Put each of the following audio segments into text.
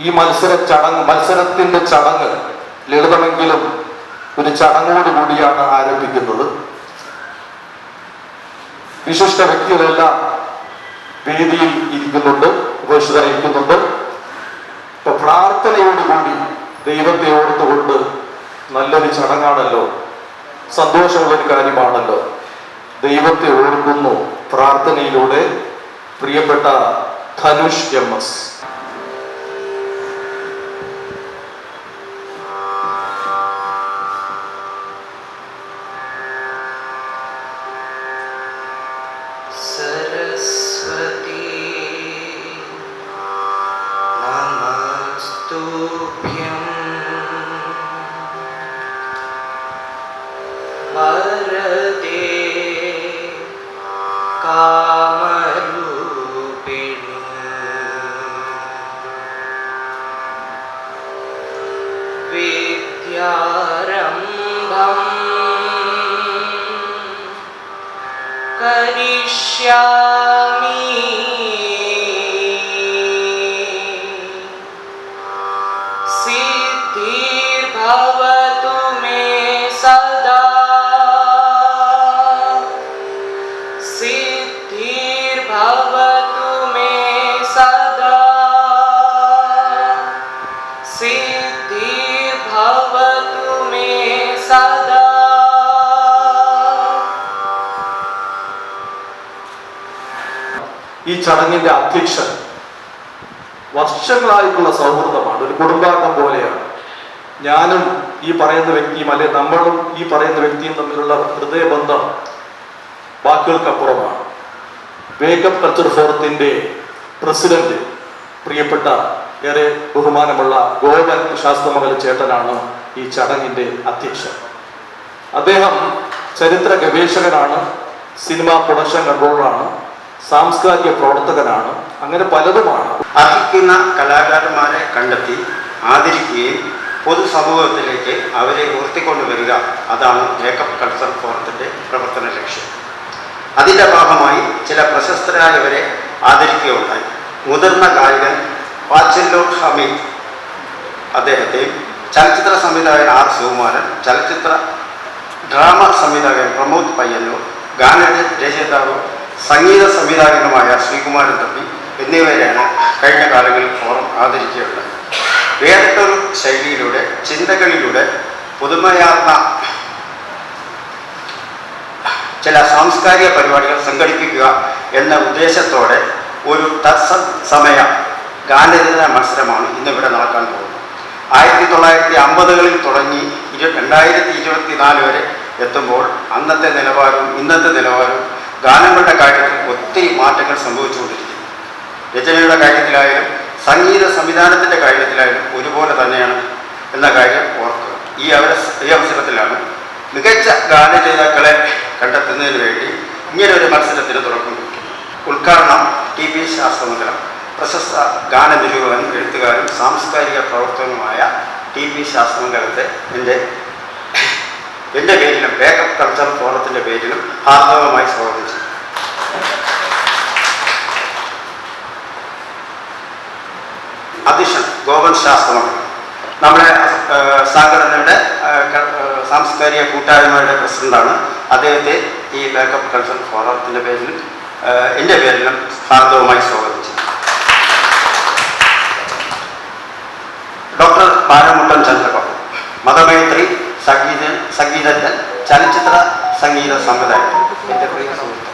ഈ മത്സരത്തിന്റെ ചടങ്ങ് ലളിതമെങ്കിലും ഒരു ചടങ്ങോടുകൂടിയാണ് ആരംഭിക്കുന്നത്. വിശിഷ്ട വ്യക്തികളെല്ലാം വേദിയിൽ ഇരിക്കുന്നുണ്ട്, ഉപേക്ഷിതരായിരിക്കുന്നുണ്ട്. ഇപ്പൊ പ്രാർത്ഥനയോടുകൂടി ദൈവത്തെ ഓർത്തുകൊണ്ട് നല്ലൊരു ചടങ്ങാണല്ലോ, സന്തോഷമുള്ളൊരു കാര്യമാണല്ലോ. ദൈവത്തെ ഓർക്കുന്നു പ്രാർത്ഥനയിലൂടെ. പ്രിയപ്പെട്ട ധനുഷ് MS. വരദേ കാമരൂപിണി വിദ്യാരംഭം കരിഷ്യാമി സിദ്ധിർഭവതു മേ സദാ सिद्धिर्भवतु मे सदा सिद्धिर्भवतु मे सदा. ഈ ചടങ്ങിന്റെ അധ്യക്ഷൻ വർഷങ്ങളായിട്ടുള്ള സൗഹൃദമാണ്, ഒരു കുടുംബാംഗം പോലെയാണ്. ഞാനും ഈ പറയുന്ന വ്യക്തിയും, അല്ലെ നമ്മളും ഈ പറയുന്ന വ്യക്തിയും തമ്മിലുള്ള ഹൃദയബന്ധം വാക്കുകൾക്കപ്പുറമാണ്. വേക്കപ്പ് കൾച്ചർ ഫോറത്തിന്റെ പ്രസിഡന്റ് പ്രിയപ്പെട്ട ഏറെ ബഹുമാനമുള്ള ഗോപൻ ശാസ്ത്രമംഗല ചേട്ടനാണ് ഈ ചടങ്ങിന്റെ അധ്യക്ഷൻ. അദ്ദേഹം ചരിത്ര ഗവേഷകനാണ്, സിനിമാ പ്രൊഡക്ഷൻ കൺട്രോളറാണ്, സാംസ്കാരിക പ്രവർത്തകനാണ്, അങ്ങനെ പലതുമാണ്. അർഹിക്കുന്ന കലാകാരന്മാരെ കണ്ടെത്തി ആദരിക്കുകയും പൊതുസമൂഹത്തിലേക്ക് അവരെ ഉയർത്തിക്കൊണ്ടുവരിക, അതാണ് വേക്കപ്പ് കൾച്ചർ ഫോറത്തിന്റെ പ്രവർത്തന ലക്ഷ്യം. അതിൻ്റെ ഭാഗമായി ചില പ്രശസ്തരായവരെ ആദരിക്കുകയുണ്ടായി. മുതിർന്ന ഗായകൻ വാച്ചല്ലൂർ ഹമീദ്, അദ്ദേഹത്തെയും ചലച്ചിത്ര സംവിധായകൻ R. സുകുമാരൻ, ചലച്ചിത്ര ഡ്രാമ സംവിധായകൻ പ്രമോദ് പയ്യന്നൂർ, ഗാനരചയിതാവും സംഗീത സംവിധായകനുമായ ശ്രീകുമാരൻ തമ്പി എന്നിവരെയാണ് കഴിഞ്ഞ കാലങ്ങളിൽ ഫോറം ആദരിക്കുകയുണ്ടായി. വേറിട്ടൊരു ശൈലിയിലൂടെ, ചിന്തകളിലൂടെ പുതുമയാർന്ന ചില സാംസ്കാരിക പരിപാടികൾ സംഘടിപ്പിക്കുക എന്ന ഉദ്ദേശത്തോടെ ഒരു തത്സമയ ഗാനരചന മത്സരമാണ് ഇന്നിവിടെ നടക്കാൻ പോകുന്നത്. 1950കളിൽ തുടങ്ങി 2024 വരെ എത്തുമ്പോൾ അന്നത്തെ നിലവാരവും ഇന്നത്തെ നിലവാരവും ഗാനങ്ങളുടെ കാര്യത്തിൽ ഒത്തിരി മാറ്റങ്ങൾ സംഭവിച്ചുകൊണ്ടിരിക്കുന്നു. രചനയുടെ കാര്യത്തിലായാലും സംഗീത സംവിധാനത്തിൻ്റെ കാര്യത്തിലായാലും ഒരുപോലെ തന്നെയാണ് എന്ന കാര്യം ഓർക്കുക. ഈ അവസരത്തിലാണ് മികച്ച ഗാനരചയിതാക്കളെ കണ്ടെത്തുന്നതിന് വേണ്ടി ഇങ്ങനെ ഒരു മത്സരത്തിന് തുടക്കം കുറിക്കും. ഉദ്ഘാടനം TP ശാസ്ത്രമംഗലം പ്രശസ്ത ഗാനനിരൂപകൻ, എഴുത്തുകാരും സാംസ്കാരിക പ്രവർത്തകനുമായ TP ശാസ്ത്രമംഗലത്തെ എൻ്റെ പേരിലും വേക്കപ്പ് കൾച്ചർ ഫോറത്തിൻ്റെ പേരിലും ഹാർദവമായി സ്വാഗതം ചെയ്തു. അധ്യക്ഷൻ ഗോപൻ ശാസ്ത്രമംഗലം നമ്മുടെ സംഘടനയുടെ സാംസ്കാരിക കൂട്ടായ്മയുടെ പ്രസിഡന്റാണ്. അദ്ദേഹത്തെ ഈ വേക്കപ്പ് കൾച്ചർ ഫോറത്തിൻ്റെ പേരിലും എൻ്റെ പേരിലും ഹാർദവമായി സ്വാഗതം ചെയ്തു. ഡോക്ടർ പാരമുട്ടൻ ചന്ദ്രബാബു, മതമൈത്രി, സംഗീതജ്ഞൻ, ചലച്ചിത്ര സംഗീത സംവിധായകൻ, എൻ്റെ പ്രിയ സുഹൃത്ത്.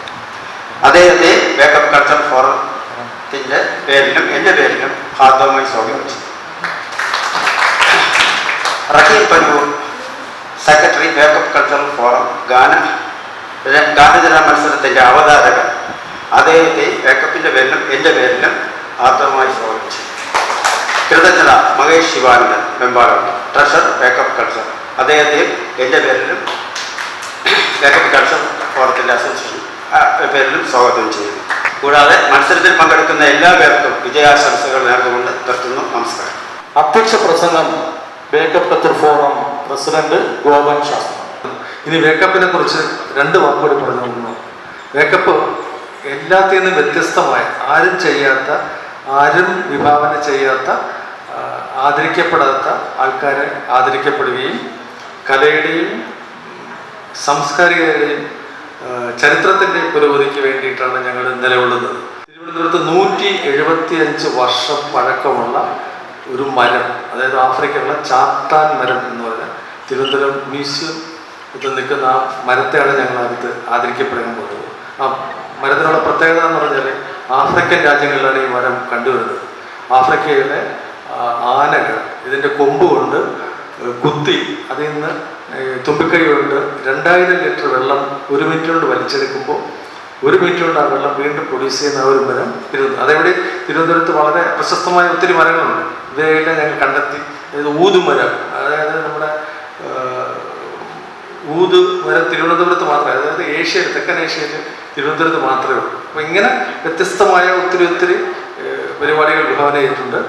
അദ്ദേഹത്തെ വേക്കപ്പ് കൾച്ചർ ഫോറത്തിൻ്റെ പേരിലും എൻ്റെ പേരിലും ഹാർദവമായി സ്വാഗതം ചെയ്തു. Raheem Panoor, secretary, wake up cultural forum ഗാനരചന മത്സരത്തിൻ്റെ അവതാരകൻ, അദ്ദേഹത്തെ വേക്കപ്പിൻ്റെ പേരിലും എൻ്റെ പേരിലും ആർദ്രമായി സ്വാഗതം ചെയ്തു. കൃതജ്ഞത Mahesh Sivanandan, Vembalam, treasurer, wake up culture, അദ്ദേഹത്തെ എൻ്റെ പേരിലും വേക്കപ്പ് കൾച്ചർ ഫോറത്തിൻ്റെ അസോസിയേഷൻ പേരിലും സ്വാഗതം ചെയ്യുന്നു. കൂടാതെ മത്സരത്തിൽ പങ്കെടുക്കുന്ന എല്ലാ പേർക്കും വിജയാശംസകൾ നേർന്നുകൊണ്ട് നിർത്തുന്നു. നമസ്കാരം. അധ്യക്ഷ പ്രസംഗം wake up culture forum president Gopan ശാസ്ത്രം. ഇനി വേക്കപ്പിനെ കുറിച്ച് 2 വാക്കുകൂടി പറഞ്ഞു. വേക്കപ്പ് എല്ലാത്തിൽ നിന്നും വ്യത്യസ്തമായ, ആരും വിഭാവന ചെയ്യാത്ത ആദരിക്കപ്പെടാത്ത ആൾക്കാരെ ആദരിക്കപ്പെടുകയും കലയുടെയും സാംസ്കാരികതയുടെയും ചരിത്രത്തിൻ്റെ പുരോഗതിക്ക് വേണ്ടിയിട്ടാണ് ഞങ്ങൾ നിലകൊള്ളുന്നത്. തിരുവനന്തപുരത്ത് 175 വർഷം പഴക്കമുള്ള ഒരു മരം, അതായത് ആഫ്രിക്കയിലുള്ള ചാത്താൻ മരം എന്ന് പറഞ്ഞാൽ തിരുവനന്തപുരം മ്യൂസിയം ഇത് നിൽക്കുന്ന ആ മരത്തെയാണ് ഞങ്ങൾ അടുത്ത് ആദരിക്കപ്പെടാൻ പോകുന്നത്. ആ മരത്തിനുള്ള പ്രത്യേകത എന്ന് പറഞ്ഞാൽ ആഫ്രിക്കൻ രാജ്യങ്ങളിലാണ് ഈ മരം കണ്ടുവരുന്നത്. ആഫ്രിക്കയിലെ ആനകൾ ഇതിൻ്റെ കൊമ്പ് കൊണ്ട് കുത്തി അതിൽ നിന്ന് തുമ്പിക്കൈ കൊണ്ട് 2000 ലിറ്റർ വെള്ളം 1 മിനിറ്റ് കൊണ്ട് വലിച്ചെടുക്കുമ്പോൾ 1 മിനിറ്റ് കൊണ്ട് ആ വെള്ളം വീണ്ടും പ്രൊഡ്യൂസ് ചെയ്യുന്ന ഒരു മരം അതെവിടെ തിരുവനന്തപുരത്ത് വളരെ പ്രശസ്തമായ ഒത്തിരി മരങ്ങളുണ്ട്. ഇവയെല്ലാം ഞങ്ങൾ കണ്ടെത്തി. അതായത് ഊതുമരം, അതായത് നമ്മുടെ ഊതുമരം തിരുവനന്തപുരത്ത് മാത്രമേ, അതായത് ഏഷ്യയിൽ, തെക്കൻ ഏഷ്യയിൽ തിരുവനന്തപുരത്ത് മാത്രമേ ഉള്ളൂ. അപ്പോൾ ഇങ്ങനെ വ്യത്യസ്തമായ ഒത്തിരി പരിപാടികൾ വിഭാവന ചെയ്തിട്ടുണ്ട്.